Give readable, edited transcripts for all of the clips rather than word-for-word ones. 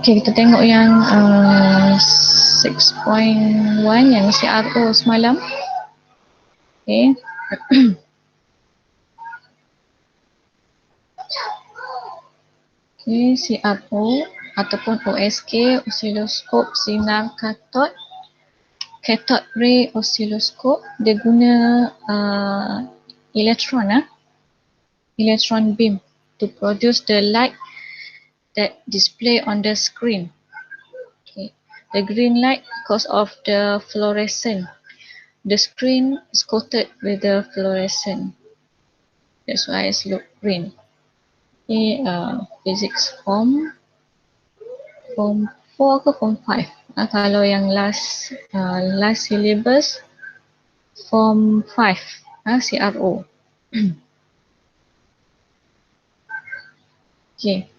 Okay, kita tengok yang 6.1 yang CRO semalam. Okay. Okay, CRO ataupun OSK, osiloskop sinar katot, cathode ray osiloskop. Dia guna electron beam to produce the light that display on the screen. Okay. The green light because of the fluorescent. The screen is coated with the fluorescent. That's why it's look green. Okay, physics form 4 ke form 5. Kalau yang last syllabus form 5, CRO. Okay.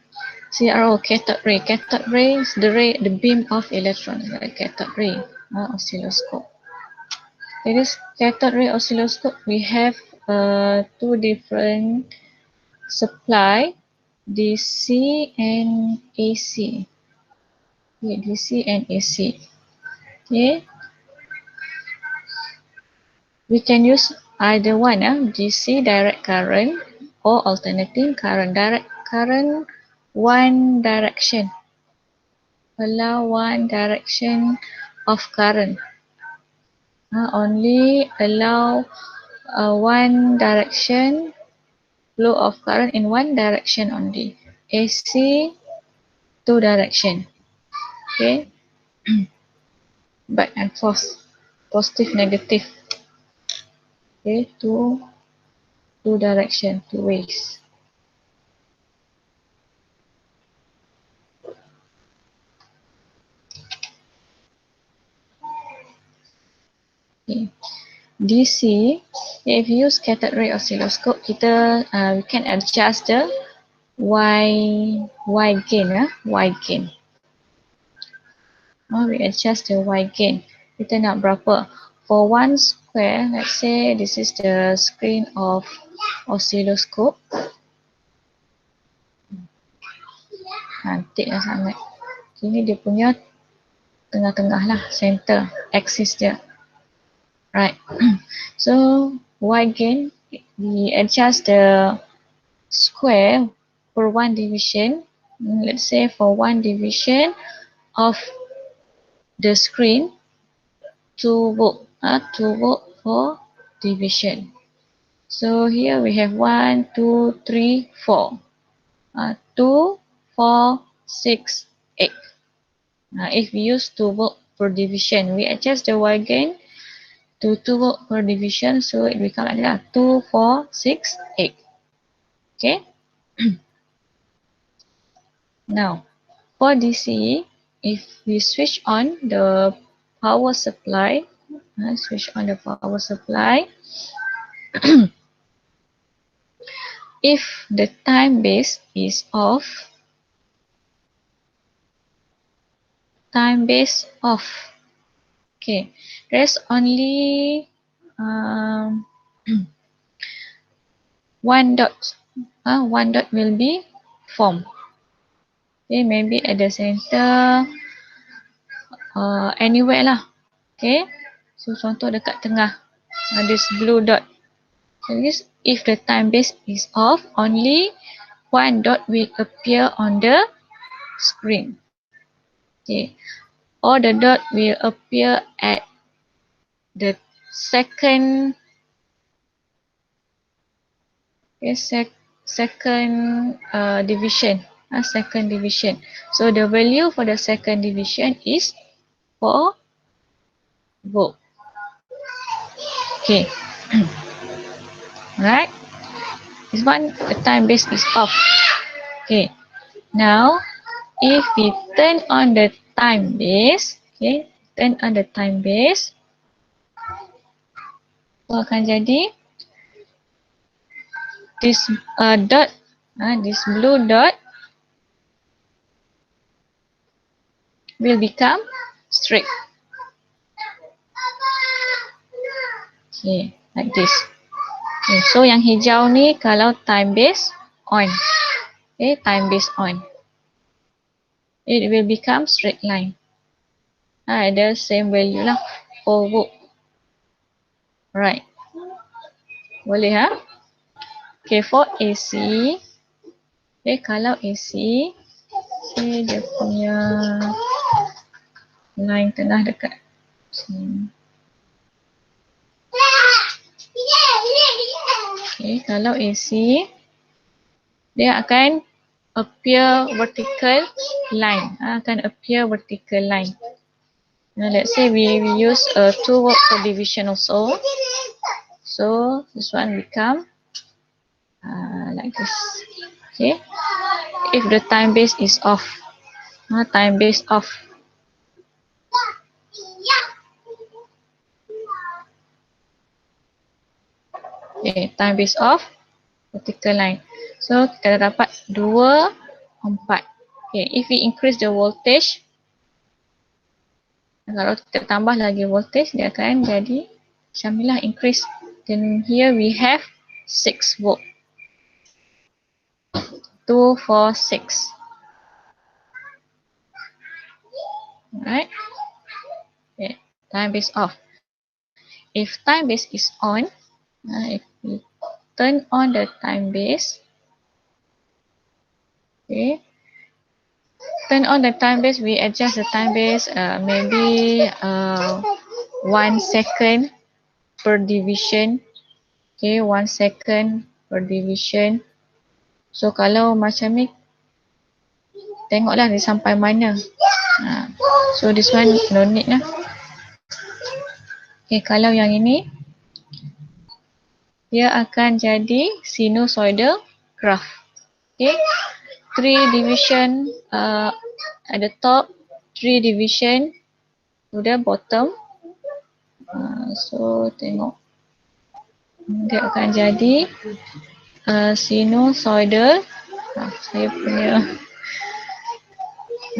CRO, cathode ray. Cathode ray is the beam of electron, like cathode ray, oscilloscope. In this cathode ray oscilloscope, we have two different supply, DC and AC. Okay, DC and AC. Okay. We can use either one, DC direct current or alternating current. Direct current, one direction. Allow one direction of current. Only allow one direction flow of current in one direction only. AC, two direction. Okay. Back and forth, positive, negative. Okay, two direction, two ways. Okay. DC, if you use cathode ray oscilloscope, kita we can adjust the Y gain, Y gain. We adjust the Y gain. Kita nak berapa? For one square, let's say this is the screen of oscilloscope. Cantik lah sangat. Ini dia punya tengah-tengah lah, center, axis dia. Right. So Y gain, we adjust the square for one division. Let's say for one division of the screen, 2 volt. 2 volt for division. So here we have 1, 2, 3, 4. 2, 4, 6, 8. If we use 2 volt per division, we adjust the Y gain to 2 volt per division, so it becomes like 2, 4, 6, 8. Okay. Now, for DC, if we switch on the power supply, if the time base is off, okay, there's only one dot will be formed. Okay, maybe at the center, anywhere lah. Okay, so contoh dekat tengah, this blue dot. So this, if the time base is off, only one dot will appear on the screen. Okay, or the dot will appear at the second, division. Second division. So the value for the second division is 4 volt. Okay. Right. This one, the time base is off. Okay. Now, if we turn on the time base, okay, turn on the time base, so akan jadi this dot, this blue dot will become straight. Okay, like this. Okay, so yang hijau ni kalau time base on. Okay, time base on. it will become straight line. Ada same value lah, 4 volt. Right. Boleh ha? Okay, for AC. Okay, kalau AC, okay, dia punya line tengah dekat sini. Okay, kalau AC, dia akan appear vertical line. Akan appear vertical line. Now let's say we use a 2 volt per division also. So this one become like this. Okay. If the time base is off. Time base off. Okay, time base off, vertical line. So kita dah dapat 2, 4. Okay, if we increase the voltage, kalau kita tambah lagi voltage, dia akan jadi macam ni lah, increase. Then here we have 6 volt. 2, 4, 6. Alright. Okay, time base off. If time base is on, if we turn on the time base, okay, turn on the time base, we adjust the time base maybe 1 second per division. Okay, 1 second per division. So kalau macam ni, tengoklah dia sampai mana. So this one no need lah. Okay, kalau yang ini, dia akan jadi sinusoidal graph. Okay, 3 division at the top, 3 division to the bottom. So tengok, dia akan jadi sinusoidal. Saya punya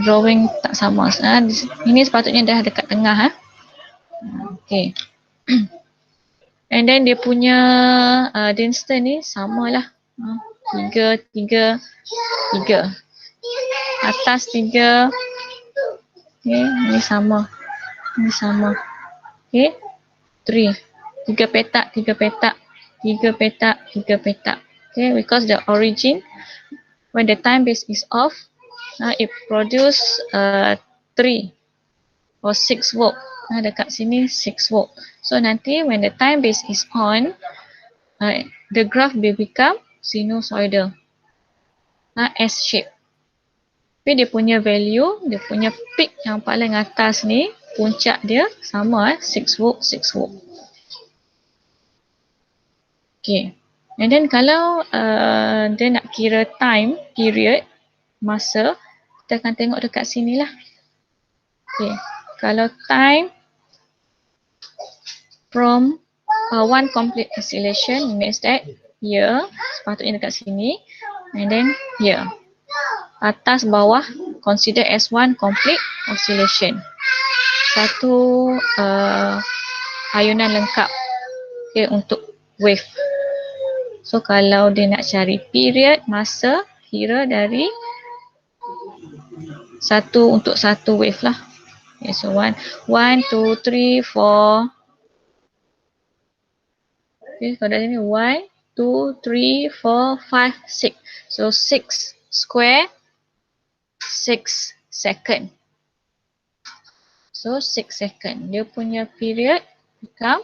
drawing tak sama. Ini sepatutnya dah dekat tengah. Okay. And then dia punya density ni samalah. 3, 3, 3. Atas 3. Okay, ni sama. Ni sama. Okay. 3. 3 petak, 3 petak, 3 petak, 3 petak. Okay, because the origin, when the time base is off, it produce 3 or 6 volt. Dekat sini 6 volt. So nanti when the time base is on, the graph will become sinusoidal. S shape. Tapi dia punya value, dia punya peak yang paling atas ni, puncak dia sama 6 volt, 6 volt. Okay. And then kalau dia nak kira time, period, masa, kita akan tengok dekat sini lah. Okay. Kalau time from one complete oscillation means that here, sepatutnya dekat sini, and then here. Atas bawah consider as one complete oscillation. Satu ayunan lengkap, okay, untuk wave. So kalau dia nak cari period, masa, kira dari satu untuk satu wave lah. Okay, so 1, 2, 3, 4. Okay, kalau dari sini 1, 2, 3, 4, 5, 6. So 6 square, 6 second. So 6 second. Dia punya period become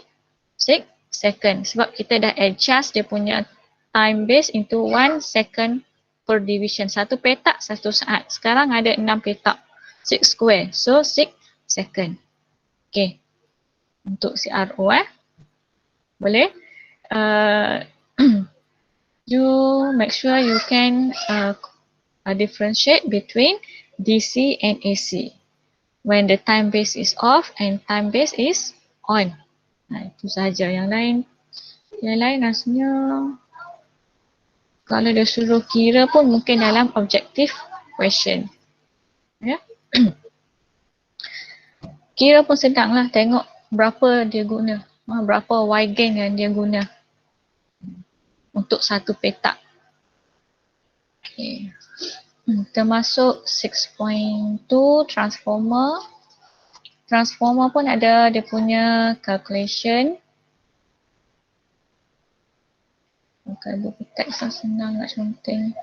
6 second. Sebab kita dah adjust dia punya time base into 1 second per division. 1 petak 1 saat. Sekarang ada 6 petak. 6 square. So 6 second. Okay. Untuk CRO boleh. You make sure you can differentiate between DC and AC. When the time base is off and time base is on. Itu sahaja. Yang lain rasanya kalau dia suruh kira pun mungkin dalam objective question. Ya. Kira pun sedang lah, tengok berapa dia guna. Berapa Y-gain yang dia guna untuk satu petak. Okay. termasuk 6.2 transformer. Transformer pun ada dia punya calculation. Bukan buku teks lah, senang nak conteng.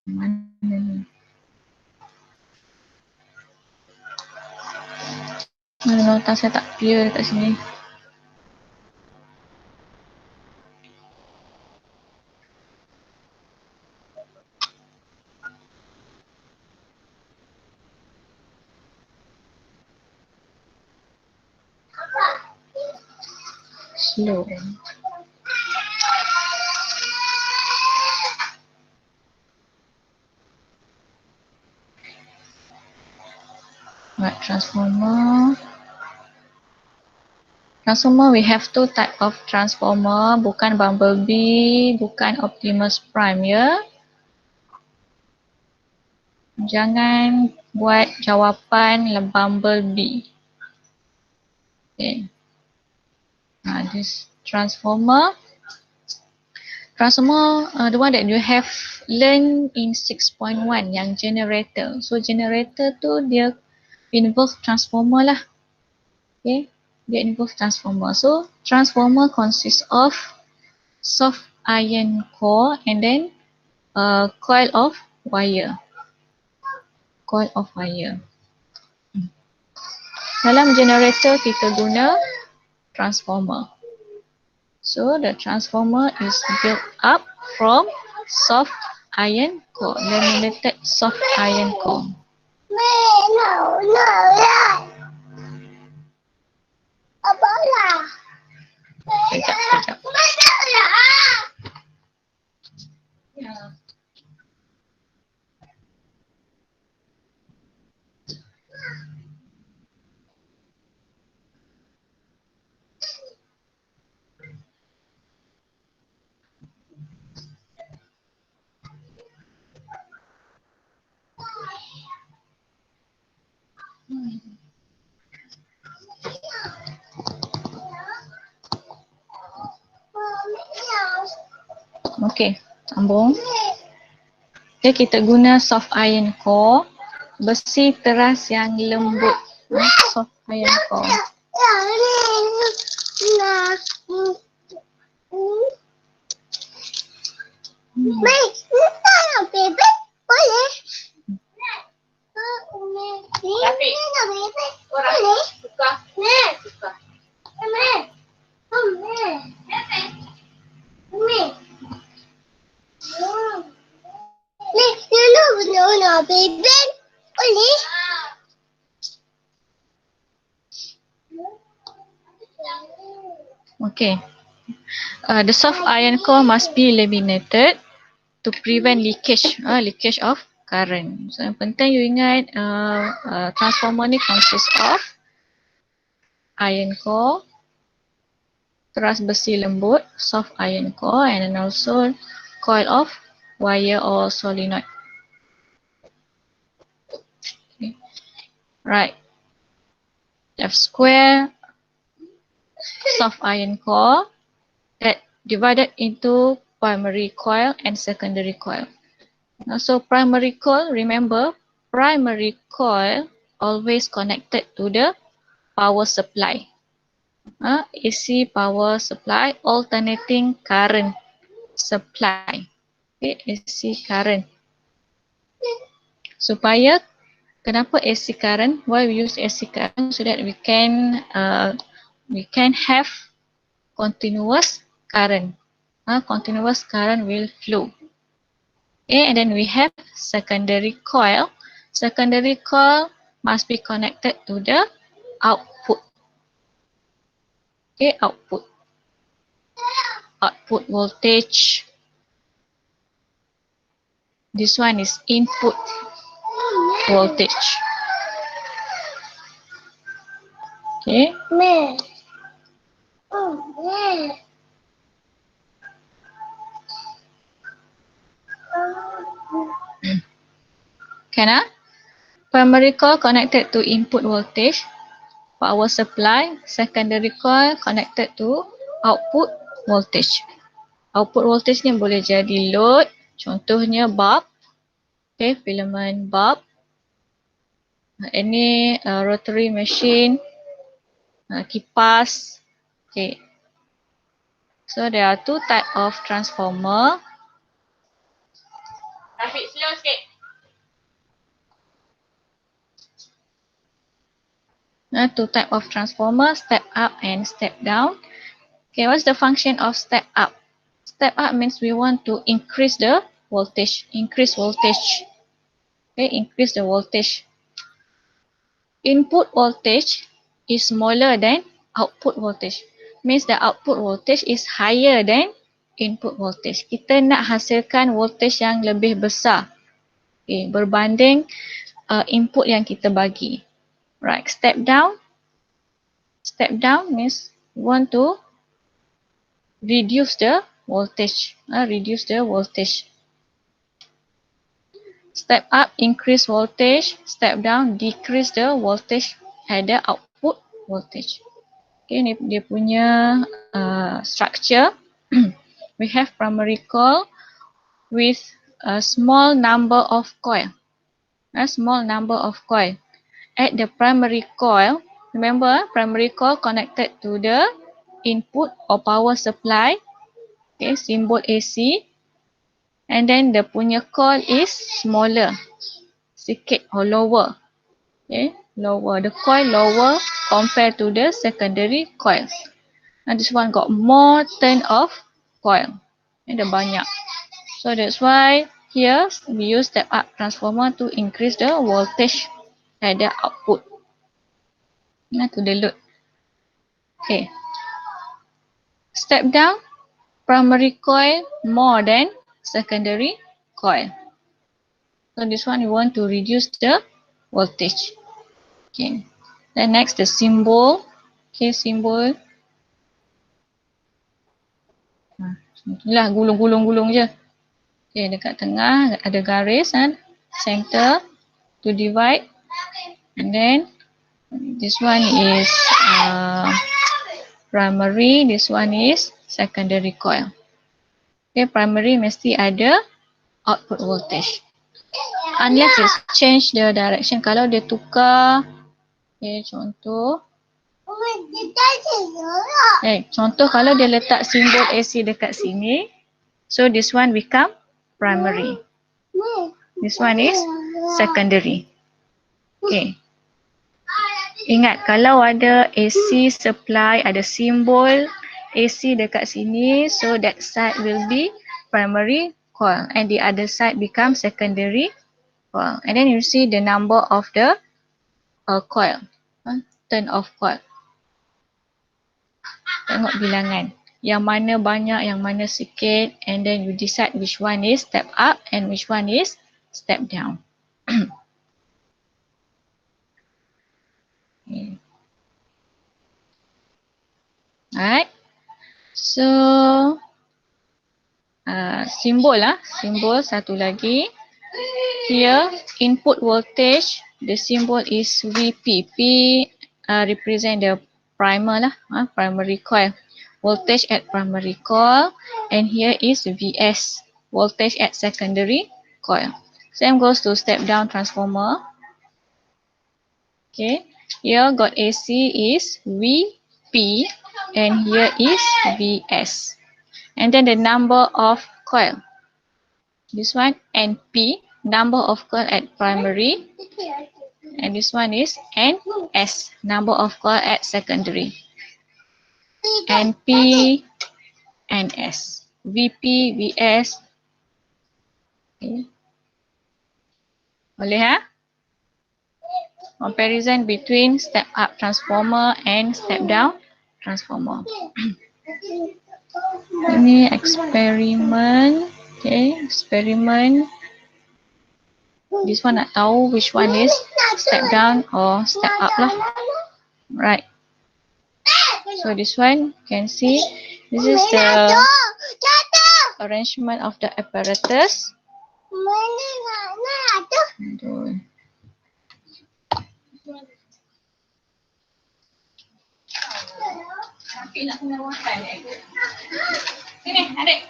Mana ni? Nota saya tak clear dekat sini. Slow. Right, transformer. Transformer, we have two type of transformer, bukan Bumblebee, bukan Optimus Prime, ya. Jangan buat jawapan Bumblebee. Okay. This transformer. Transformer, the one that you have learned in 6.1, yang generator. So generator tu dia involve transformer lah. Okay. Dia involve transformer. So transformer consists of soft iron core and then coil of wire. Coil of wire. Dalam generator kita guna transformer. So the transformer is built up from soft iron core, laminated soft iron core. Sekejap. Ya. Okey, sambung. Okay, kita guna soft iron core, besi teras yang lembut. Soft iron core. Boleh? Tapi orang suka. Suka. No, baby. Boleh? Okay. The soft iron core must be laminated to prevent leakage, leakage of current. So yang penting you ingat transformer ni consists of iron core, teras besi lembut, soft iron core, and then also coil of wire or solenoid. Okay. Right. F square soft iron core that divided into primary coil and secondary coil. So primary coil, remember, primary coil always connected to the power supply. AC power supply, alternating current supply. Okay, AC current. Supaya, kenapa AC current? Why we use AC current? So that we can have continuous current. Continuous current will flow. Okay, and then we have secondary coil. Secondary coil must be connected to the output. Okay, output. Output voltage. This one is input voltage. Okay. Can I? Primary coil connected to input voltage, power supply. Secondary coil connected to output voltage. Output voltage ni boleh jadi load, contohnya bulb, okay, filament bulb. Ini rotary machine, kipas. Okay. So there are two type of transformer. Rafiq, slow sikit. Two type of transformer, step up and step down. Okay, what's the function of step up? Step up means we want to increase the voltage. Increase voltage. Okay, increase the voltage. Input voltage is smaller than output voltage. Means the output voltage is higher than input voltage. Kita nak hasilkan voltage yang lebih besar. Okay, berbanding input yang kita bagi. Right, step down. Step down means we want to reduce the voltage. Reduce the voltage. Step up, increase voltage. Step down, decrease the voltage at the output voltage. Okay, ni dia punya structure. We have primary coil with a small number of coil. A small number of coil. At the primary coil, remember primary coil connected to the input or power supply. Okay, symbol AC. And then the punya coil is smaller, sikit or lower. Okay, lower. The coil lower compared to the secondary coils. And this one got more turn of coil. Ada banyak. So that's why here we use step up transformer to increase the voltage at the output. To the load. Okay. Step down, primary coil more than secondary coil. So this one we want to reduce the voltage. Okay. Then next the symbol. Okay, symbol. Itulah gulung-gulung je. Okay, dekat tengah ada garis kan. Center to divide. And then this one is primary, this one is secondary coil. Okay, primary mesti ada output voltage. Unless it change the direction. Kalau dia tukar, okay, contoh. Contoh kalau dia letak simbol AC dekat sini, so this one become primary. This one is secondary. Okay. Ingat kalau ada AC supply, ada simbol AC dekat sini, so that side will be primary coil and the other side become secondary coil. And then you see the number of the coil, turn of coil. Tengok bilangan. Yang mana banyak, yang mana sikit, and then you decide which one is step up and which one is step down. Okay. Alright. So, simbol simbol satu lagi. Here, input voltage, the symbol is VP. P represent the primer primary coil. Voltage at primary coil, and here is VS, voltage at secondary coil. Same goes to step down transformer. Okay, here got AC is VP and here is VS. And then the number of coil. This one NP, number of coil at primary. And this one is NS, number of coil at secondary. NP, NS, VP, VS. Okay. Boleh Comparison between step up transformer and step down transformer. Ini eksperimen. Okay, eksperimen. This one nak tahu which one is step down or step up lah. Right. So this one you can see this is the arrangement of the apparatus. Aduh. Nak kena makan sini, adik.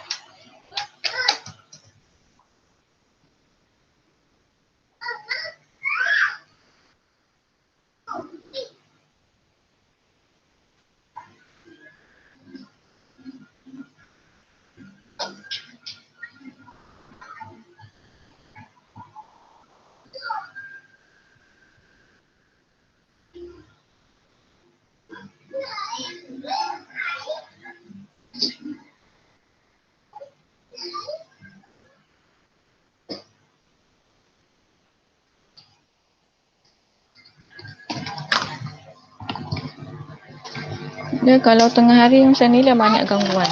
Dia kalau tengah hari macam ni lah banyak gangguan.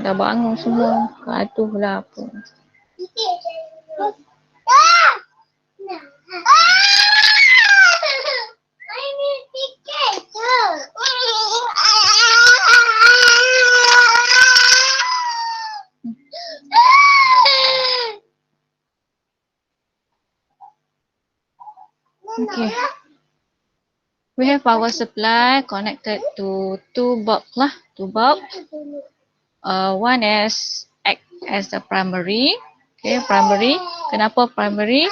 Dah bangun semua, gaduh lah apa. Okay. We have power supply connected to two bulbs lah, two bulbs. One is act as the primary. Okay, primary. Kenapa primary?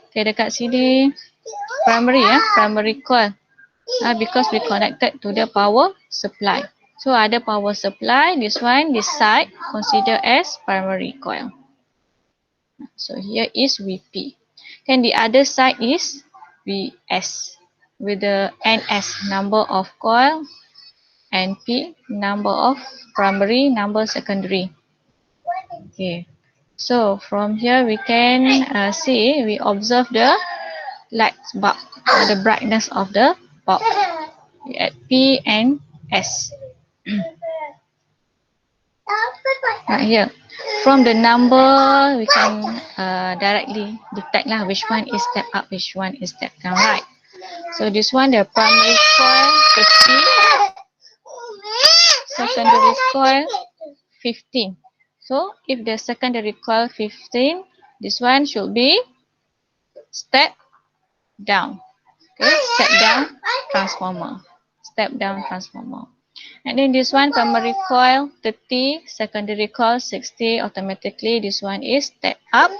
Okay, dekat sini primary ya, primary coil. Because we connected to the power supply. So ada power supply, this one, this side consider as primary coil. So here is VP. Then the other side is VS with the NS, number of coil, NP, number of primary, number secondary. Okay. So from here we can see, we observe the light bulb, the brightness of the bulb at P and S. Right here. From the number, we can directly detect lah which one is step up, which one is step down, right? So this one, the primary coil 50, secondary coil 15. So if the secondary coil 15, this one should be step down. Okay, step down transformer. Step down transformer. And then this one, primary coil 30, secondary coil 60. Automatically this one is step up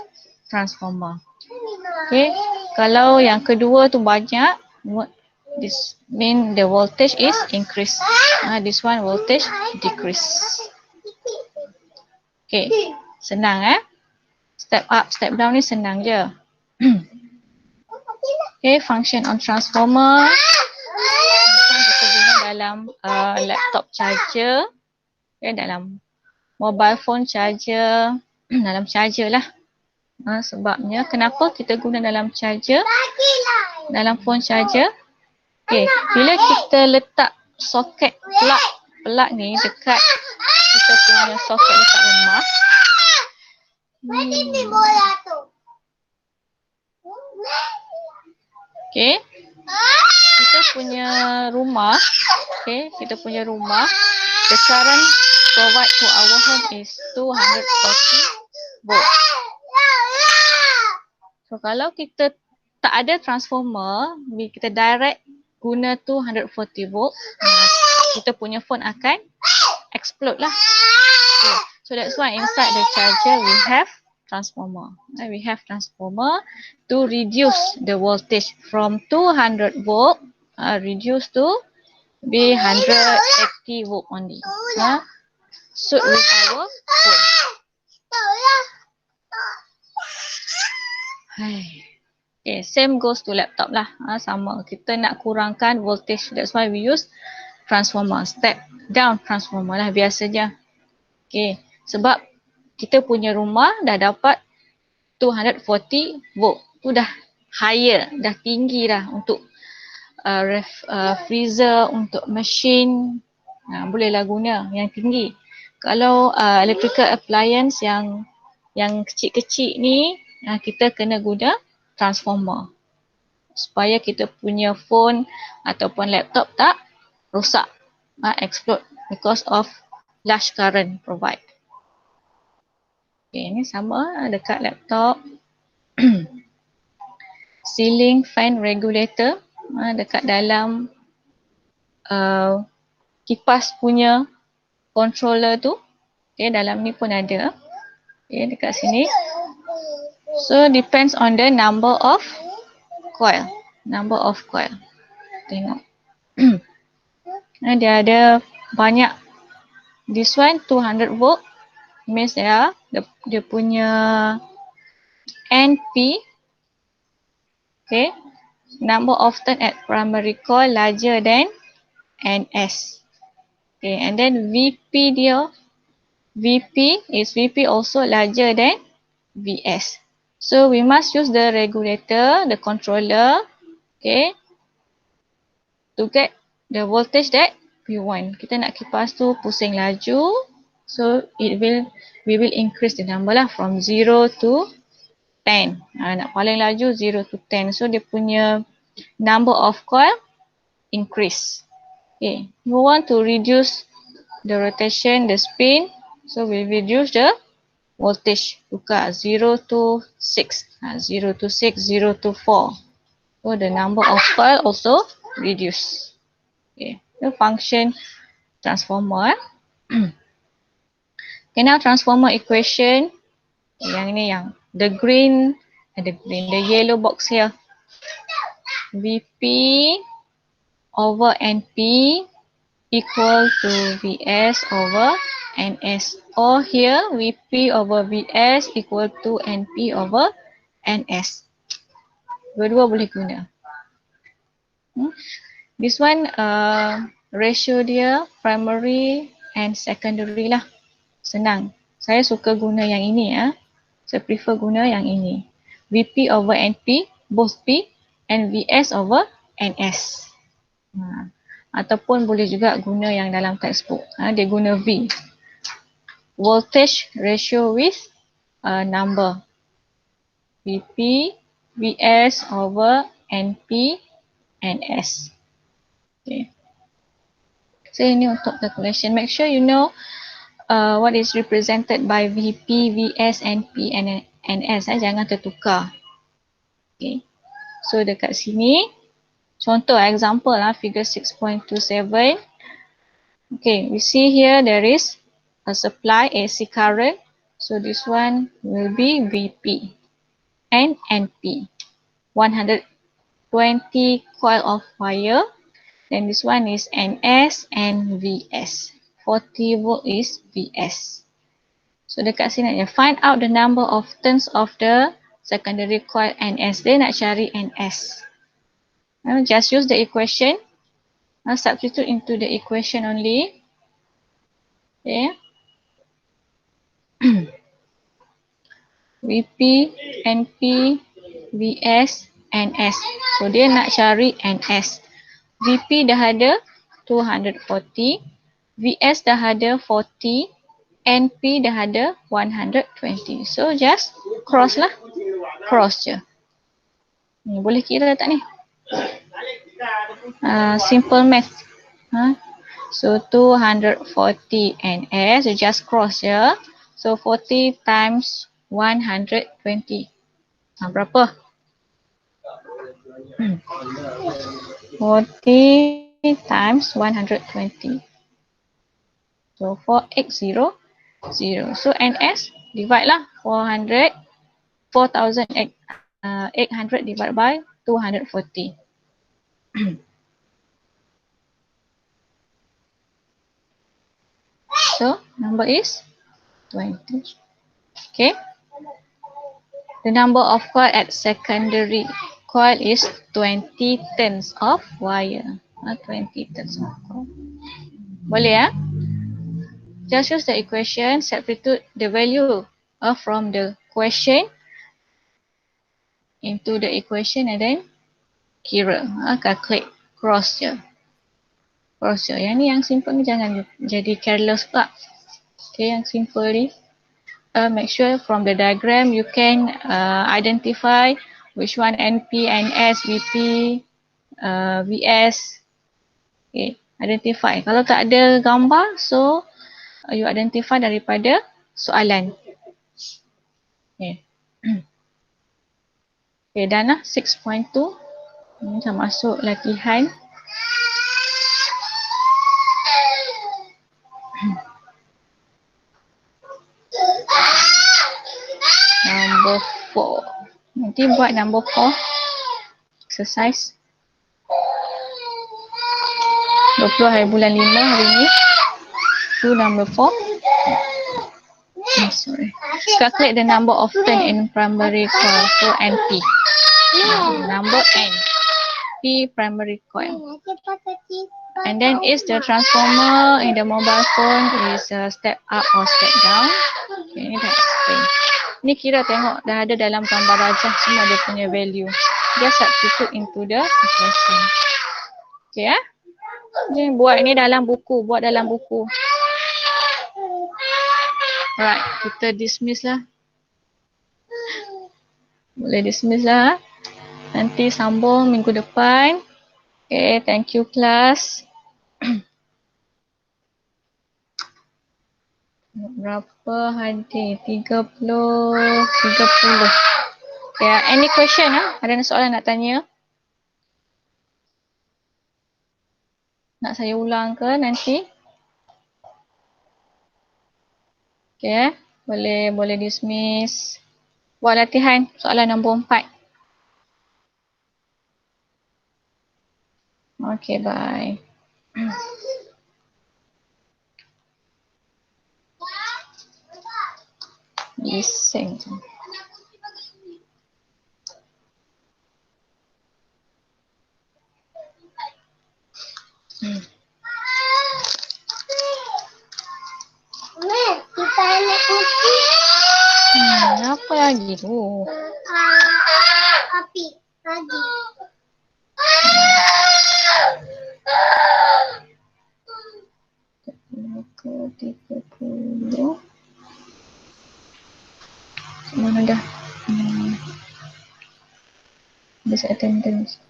transformer. Okay, kalau yang kedua tu banyak, this mean the voltage is increase. This one voltage decrease. Okay, senang Step up, step down ni senang je. Okay, function on transformer. Kita guna dalam laptop charger, okay, dalam mobile phone charger, dalam charger lah. Sebabnya kenapa kita guna dalam charger, dalam phone charger? Okay, bila kita letak soket plug ni dekat kita punya soket dekat rumah. Okay, kita punya rumah, okay, kita punya rumah, the current provide to our home is 240 volt. So kalau kita tak ada transformer, kita direct guna 240 volt, kita punya phone akan explode lah. Okay. So that's why inside the charger we have transformer. We have transformer to reduce the voltage from 200 volt, reduce to be 180 volt only. Suit with our phone. Okay, same goes to laptop lah. Sama, kita nak kurangkan voltage. That's why we use transformer. Step down transformer lah biasanya. Okay, sebab kita punya rumah dah dapat 240 volt. Tu dah higher, dah tinggi dah untuk freezer, untuk mesin. Bolehlah guna yang tinggi. Kalau electrical appliance yang kecil-kecil ni, kita kena guna transformer supaya kita punya phone ataupun laptop tak rosak, explode because of large current provide. Okay, ni sama dekat laptop. ceiling fan regulator dekat dalam kipas punya controller tu. Okay, dalam ni pun ada. Okay, dekat sini. So depends on the number of coil. Number of coil. Tengok. Dia ada banyak. This one 200 volt. Means dia punya NP. Okay. Number of turn at primary coil larger than NS. Okay. And then VP dia. VP also larger than VS. So we must use the regulator, the controller, okay, to get the voltage that we want. Kita nak kipas tu pusing laju, so we will increase the number lah from 0 to 10. Nak paling laju 0 to 10. So dia punya number of coil increase. Okay, we want to reduce the rotation, the spin, so we reduce the voltage. Tukar 0 to 6. 0 to 6, 0 to 4. So the number of coil also reduce. Okay, the function transformer. Okay, now transformer equation. Yang ni yang the yellow box here. VP over NP equal to VS over NS. Or here VP over VS equal to NP over NS. Dua-dua boleh guna. This one ratio dia primary and secondary lah. Senang. Saya suka guna yang ini ya. Saya prefer guna yang ini. VP over NP, both P, and VS over NS. Ataupun boleh juga guna yang dalam textbook. Dia guna V. Voltage ratio with number. VP, VS over NP, NS. Okay. So ini untuk calculation. Make sure you know what is represented by VP, VS, NP, and NS. Jangan tertukar. Okay. So dekat sini, contoh example lah, figure 6.27. Okay, we see here there is a supply AC current. So this one will be VP and NP. 120 coil of wire. Then this one is NS and VS. 40 volt is VS. So dekat sini dia find out the number of turns of the secondary coil NS. Dia nak cari NS. Just use the equation. Substitute into the equation only. Okay. VP, NP, VS, NS. So dia nak cari NS. VP dah ada 240, VS dah ada 40, NP dah ada 120. So just cross lah. Cross je. Boleh kira tak ni? Simple math. So 240 NS, you just cross je. So 40 times 120. Berapa? 40 times 120. So 4800. So NS divide lah 4,800 divided by 240. So number is 20. Okay. The number of coil at secondary coil is 20 turns of wire. 20 turns of coil. Boleh ya? Just use the equation, substitute the value from the question into the equation and then kira. Calculate. Cross je. Cross je. Yang ni yang simple ni jangan jadi careless pula. Okay, yang simple ni. Make sure from the diagram you can identify which one NP, NS, VP, VS. Okay, identify. Kalau tak ada gambar, so you identify daripada soalan. Okay. Okay, dah lah 6.2. Kita masuk latihan. Number 4. Nanti buat number 4. Exercise 20 hari bulan 5 hari ni. To number 4. Sorry. Calculate the number of turn in primary coil. So NP. Number N. P primary coil. And then is the transformer in the mobile phone is step up or step down. Okay, ni dah explain. Ni kira tengok dah ada dalam gambar rajah semua dia punya value. Dia substitute into the equation. Okay Ni buat ni dalam buku, buat dalam buku. Alright, kita dismiss lah. Boleh dismiss lah. Nanti sambung minggu depan. Okay, thank you class. Berapa hari? 30. Okay, any question Ada soalan nak tanya? Nak saya ulang ke nanti? Okay, boleh dismiss. Buat latihan soalan nombor 4. Okay, bye. Listen. Kita nak kunci. Apa lagi tu? Api lagi. Ke 30. Mana dah? This attendance.